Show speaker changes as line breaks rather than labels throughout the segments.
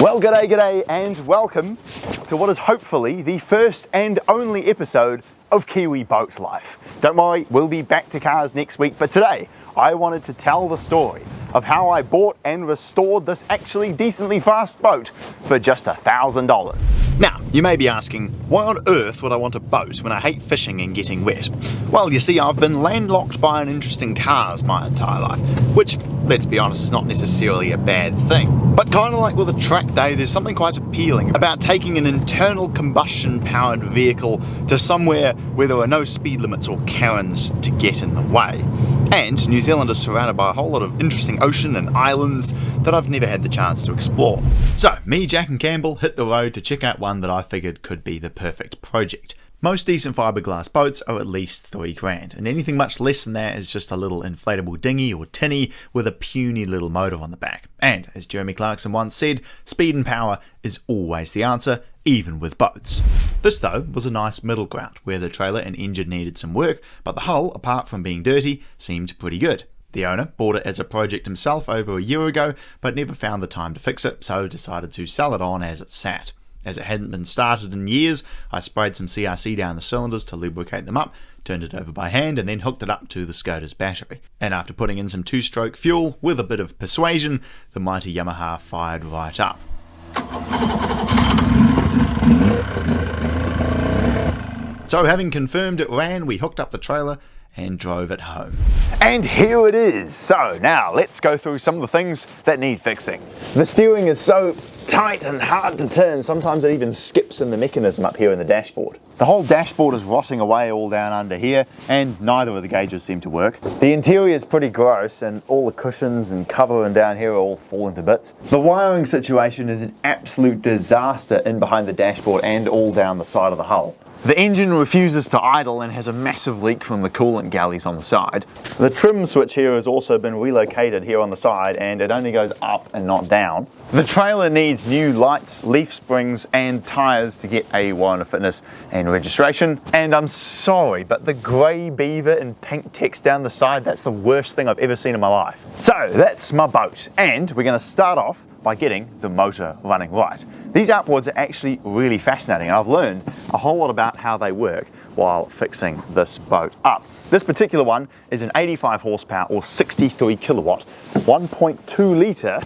Well, g'day, and welcome to what is hopefully the first and only episode of KiwiBoatLife. Don't worry, we'll be back to cars next week, but today I wanted to tell the story of how I bought and restored this actually decently fast boat for just $1,000. Now, you may be asking, why on earth would I want a boat when I hate fishing and getting wet? Well, you see, I've been landlocked by uninterest in cars my entire life, which, let's be honest, is not necessarily a bad thing. But kind of like with a track day, there's something quite appealing about taking an internal combustion powered vehicle to somewhere where there are no speed limits or Karens to get in the way. And New Zealand is surrounded by a whole lot of interesting ocean and islands that I've never had the chance to explore. So, me, Jack and Campbell hit the road to check out one that I figured could be the perfect project. Most decent fiberglass boats are at least $3,000, and anything much less than that is just a little inflatable dinghy or tinny with a puny little motor on the back. And, as Jeremy Clarkson once said, speed and power is always the answer, even with boats. This, though, was a nice middle ground, where the trailer and engine needed some work, but the hull, apart from being dirty, seemed pretty good. The owner bought it as a project himself over a year ago, but never found the time to fix it, so decided to sell it on as it sat. As it hadn't been started in years, I sprayed some CRC down the cylinders to lubricate them up, turned it over by hand, and then hooked it up to the Skoda's battery. And after putting in some two-stroke fuel, with a bit of persuasion, the mighty Yamaha fired right up. So having confirmed it ran, we hooked up the trailer and drove it home. And here it is. So now let's go through some of the things that need fixing. The steering is so tight and hard to turn, sometimes it even skips in the mechanism up here in the dashboard. The whole dashboard is rotting away all down under here, and neither of the gauges seem to work. The interior is pretty gross, and all the cushions and cover and down here are all falling to bits. The wiring situation is an absolute disaster in behind the dashboard and all down the side of the hull. The engine refuses to idle and has a massive leak from the coolant galleys on the side. The trim switch here has also been relocated here on the side, and it only goes up and not down. The trailer needs new lights, leaf springs and tyres to get a warrant of fitness and registration. And I'm sorry, but the Grey Beaver in pink text down the side, that's the worst thing I've ever seen in my life. So that's my boat, and we're going to start off by getting the motor running right. These outboards are actually really fascinating, and I've learned a whole lot about how they work while fixing this boat up. This particular one is an 85 horsepower or 63 kilowatt, 1.2 litre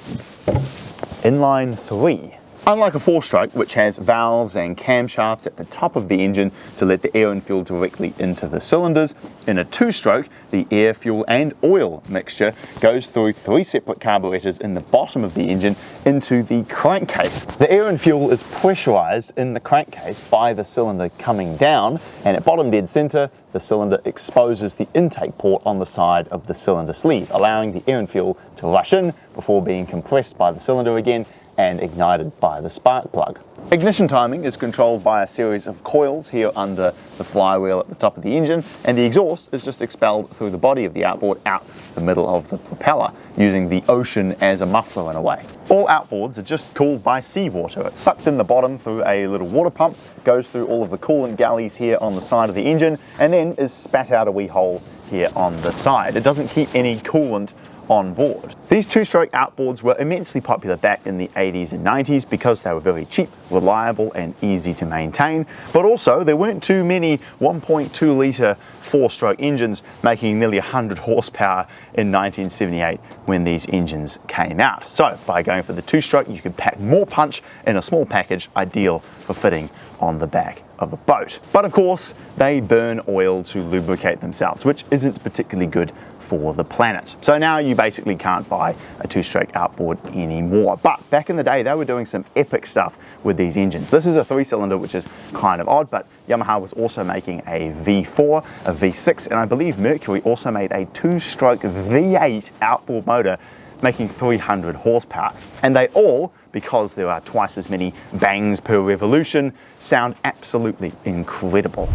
inline 3. Unlike a 4-stroke, which has valves and camshafts at the top of the engine to let the air and fuel directly into the cylinders, in a 2-stroke, the air, fuel and oil mixture goes through 3 separate carburetors in the bottom of the engine into the crankcase. The air and fuel is pressurized in the crankcase by the cylinder coming down, and at bottom dead center, the cylinder exposes the intake port on the side of the cylinder sleeve, allowing the air and fuel to rush in before being compressed by the cylinder again and ignited by the spark plug. Ignition timing is controlled by a series of coils here under the flywheel at the top of the engine, and the exhaust is just expelled through the body of the outboard out the middle of the propeller, using the ocean as a muffler in a way. All outboards are just cooled by seawater. It's sucked in the bottom through a little water pump, goes through all of the coolant galleys here on the side of the engine, and then is spat out a wee hole here on the side. It doesn't keep any coolant on board. These 2-stroke outboards were immensely popular back in the 80s and 90s because they were very cheap, reliable and easy to maintain, but also there weren't too many 1.2 litre 4-stroke engines making nearly 100 horsepower in 1978 when these engines came out. So by going for the 2-stroke, you could pack more punch in a small package, ideal for fitting on the back of a boat. But of course, they burn oil to lubricate themselves, which isn't particularly good for the planet. So now you basically can't buy a 2-stroke outboard anymore. But back in the day, they were doing some epic stuff with these engines. This is a 3-cylinder, which is kind of odd, but Yamaha was also making a V4, a V6, and I believe Mercury also made a 2-stroke V8 outboard motor making 300 horsepower. And they all, because there are twice as many bangs per revolution, sound absolutely incredible.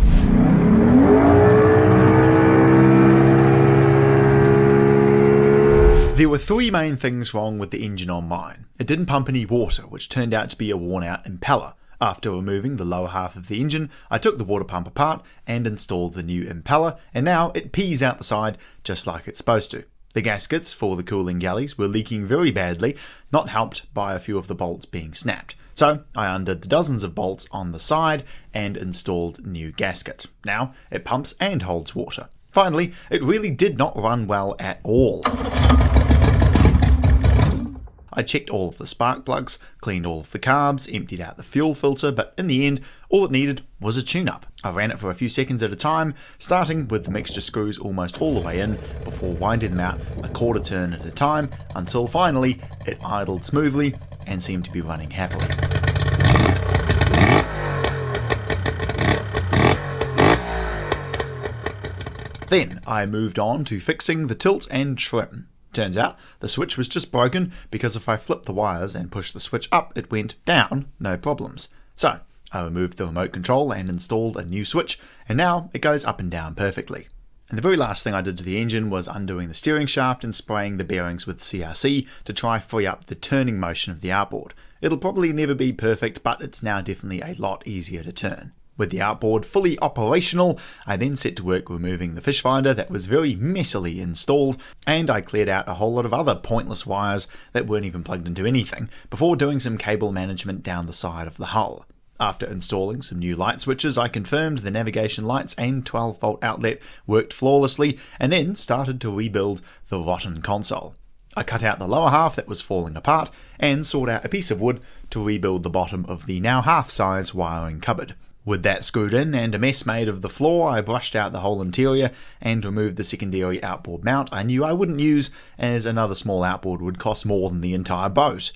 There were 3 main things wrong with the engine on mine. It didn't pump any water, which turned out to be a worn out impeller. After removing the lower half of the engine, I took the water pump apart and installed the new impeller, and now it pees out the side just like it's supposed to. The gaskets for the cooling galleys were leaking very badly, not helped by a few of the bolts being snapped. So I undid the dozens of bolts on the side and installed new gaskets. Now it pumps and holds water. Finally, it really did not run well at all. I checked all of the spark plugs, cleaned all of the carbs, emptied out the fuel filter, but in the end, all it needed was a tune-up. I ran it for a few seconds at a time, starting with the mixture screws almost all the way in, before winding them out a quarter turn at a time, until finally it idled smoothly and seemed to be running happily. Then I moved on to fixing the tilt and trim. Turns out the switch was just broken because if I flipped the wires and pushed the switch up, it went down, no problems. So I removed the remote control and installed a new switch, and now it goes up and down perfectly. And the very last thing I did to the engine was undoing the steering shaft and spraying the bearings with CRC to try free up the turning motion of the outboard. It'll probably never be perfect, but it's now definitely a lot easier to turn. With the outboard fully operational, I then set to work removing the fish finder that was very messily installed, and I cleared out a whole lot of other pointless wires that weren't even plugged into anything, before doing some cable management down the side of the hull. After installing some new light switches, I confirmed the navigation lights and 12-volt outlet worked flawlessly, and then started to rebuild the rotten console. I cut out the lower half that was falling apart, and sawed out a piece of wood to rebuild the bottom of the now half-size wiring cupboard. With that screwed in and a mess made of the floor, I brushed out the whole interior and removed the secondary outboard mount I knew I wouldn't use, as another small outboard would cost more than the entire boat.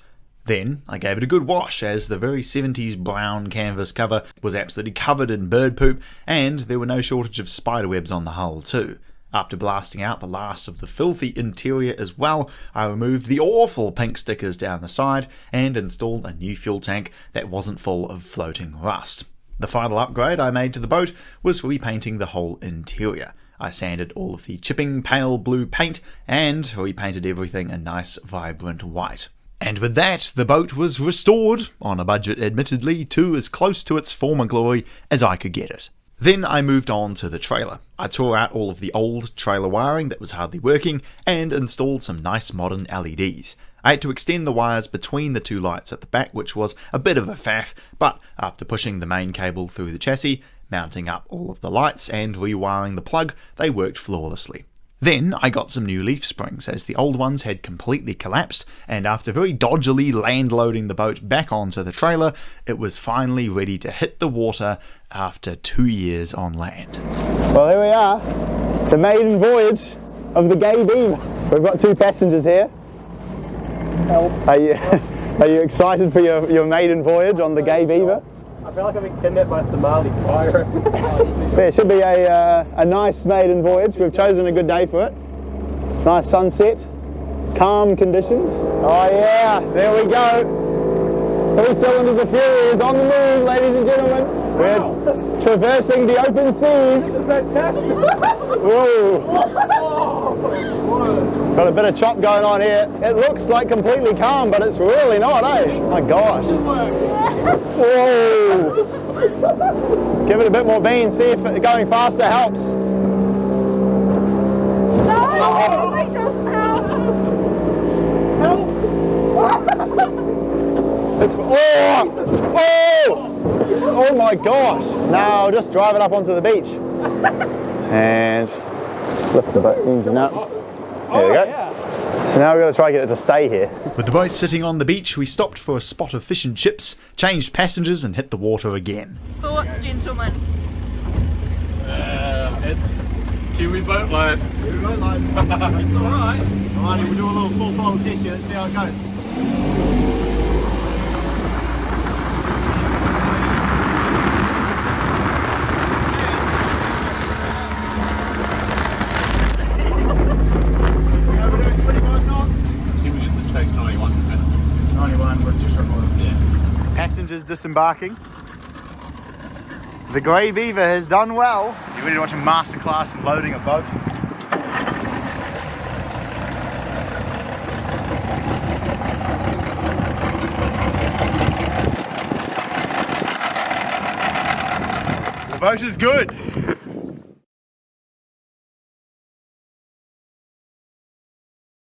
Then I gave it a good wash, as the very 70s brown canvas cover was absolutely covered in bird poop, and there were no shortage of spiderwebs on the hull too. After blasting out the last of the filthy interior as well, I removed the awful pink stickers down the side and installed a new fuel tank that wasn't full of floating rust. The final upgrade I made to the boat was repainting the whole interior. I sanded all of the chipping pale blue paint and repainted everything a nice vibrant white. And with that, the boat was restored, on a budget admittedly, to as close to its former glory as I could get it. Then I moved on to the trailer. I tore out all of the old trailer wiring that was hardly working and installed some nice modern LEDs. I had to extend the wires between the two lights at the back, which was a bit of a faff, but after pushing the main cable through the chassis, mounting up all of the lights and rewiring the plug, they worked flawlessly. Then I got some new leaf springs, as the old ones had completely collapsed, and after very dodgily land-loading the boat back onto the trailer, it was finally ready to hit the water after 2 years on land.
Well, here we are, the maiden voyage of the Grey Beaver. We've got 2 passengers here. Help. Are you excited for your maiden voyage on the Grey Beaver?
I feel like I'm being kidnapped by a Somali pirate.
There should be a nice maiden voyage. We've chosen a good day for it. Nice sunset, calm conditions. Oh yeah, there we go. 3 cylinders of fury is on the move, ladies and gentlemen. We're traversing the open seas.
This is fantastic.
Whoa. Got a bit of chop going on here. It looks like completely calm, but it's really not, eh? My gosh. Whoa. Give it a bit more bean, see if going faster helps.
No! I don't help!
It's, oh my gosh. Now just drive it up onto the beach. And lift the boat engine up. There we go. So now we've got to try and get it to stay here.
With the boat sitting on the beach, we stopped for a spot of fish and chips, changed passengers and hit the water again.
Thoughts, gentlemen?
It's KiwiBoatLife.
KiwiBoatLife.
It's alright.
Alrighty, we'll do a little full throttle test here and see how it goes. Passengers disembarking. The Grey Beaver has done well. You ready to watch a masterclass in loading a boat? The boat is good.